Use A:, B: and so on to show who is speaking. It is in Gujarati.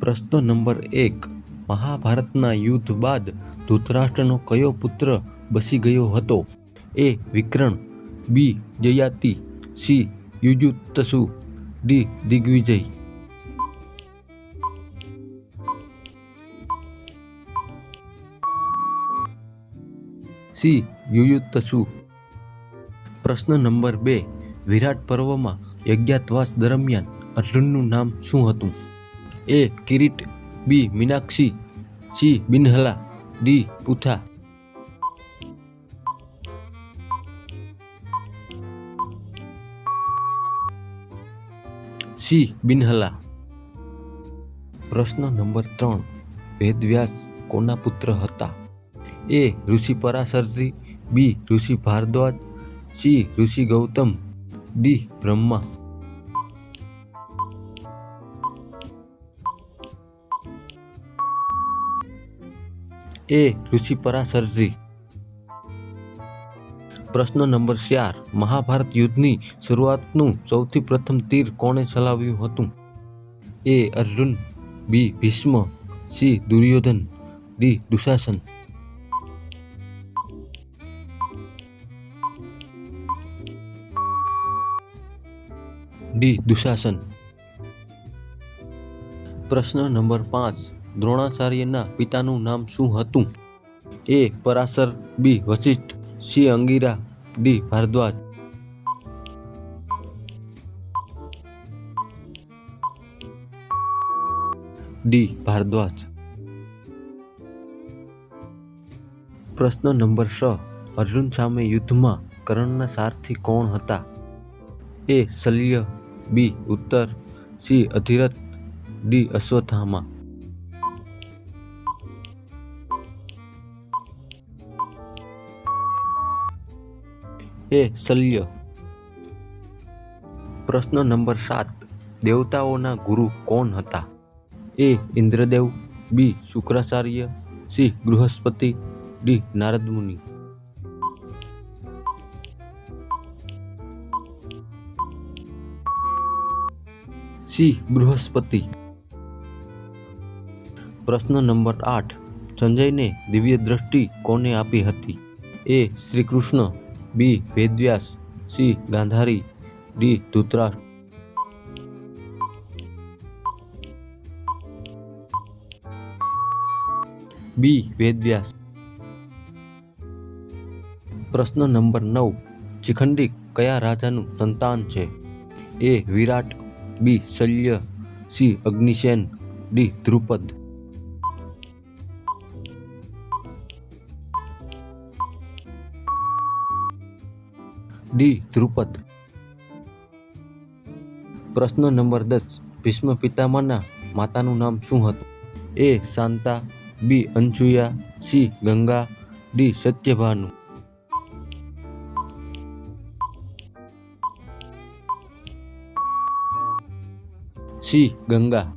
A: પ્રશ્ન નંબર 1. મહાભારતના યુદ્ધ બાદ ધૃતરાષ્ટ્રનો કયો પુત્ર બસી ગયો હતો? એ. વિકર્ણ, બી. જયાતિ, સી. યુયુત્સુ, ડી. દિગ્વિજય. સી. યુયુત્સુ. પ્રશ્ન નંબર 2. વિરાટ પર્વમાં યજ્ઞાતવાસ દરમિયાન અર્જુનનું નામ શું હતું? એ. કિરીટ, બી. મીનાક્ષી, સી. બિનહલા, ડી. પુથા. સી. બિનહલા. પ્રશ્ન નંબર 3. વેદવ્યાસ કોના પુત્ર હતા? એ. ઋષિ પરાશરથી, બી. ઋષિ ભારદ્વાજ, સી. ઋષિ ગૌતમ, ડી. બ્રહ્મા. એ. ઋષિ પરાશરથી. પ્રશ્ન નંબર 4. મહાભારત યુદ્ધની શરૂઆતનું સૌથી પ્રથમ તીર કોણે ચલાવ્યું હતું? A. Arjun, B. Bhishma, C. Duryodhan, D. Dushasan. D. Dushasan. પ્રશ્ન નંબર 5. દ્રોણાચાર્યના પિતાનું નામ શું હતું? A. Parashar, B. Vashishtha, C. Angira, D. Bharadwaj. D. Bharadwaj. પ્રશ્ન નંબર 6. અર્જુન સામે યુદ્ધમાં કર્ણના સારથી કોણ હતા? એ. Shalya, B. Uttar, C. Adhirath, D. Ashwatthama. A. Shalya. પ્રશ્ન નંબર 7. દેવતાઓના ગુરુ કોણ હતા? A. Indradev, B. Shukracharya, C. Brihaspati, D. Narad Muni. C. Brihaspati. પ્રશ્ન નંબર 8. સંજયને દિવ્ય દ્રષ્ટિ કોને આપી હતી? A. Shri Krishna, B. Vedvyas, C. Gandhari, D. Dhritarashtra. B. Vedvyas. પ્રશ્ન નંબર 9. શિખંડી કયા રાજાનું સંતાન છે? A. Virat, B. Shalya, C. Agnisen, D. Drupad. D. Drupad. પ્રશ્ન નંબર 10. ભીષ્મ પિતામહના માતાનું નામ શું હતું? A. Shanta, B. Anasuya, C. Ganga, D. Satyabhanu. C. Ganga.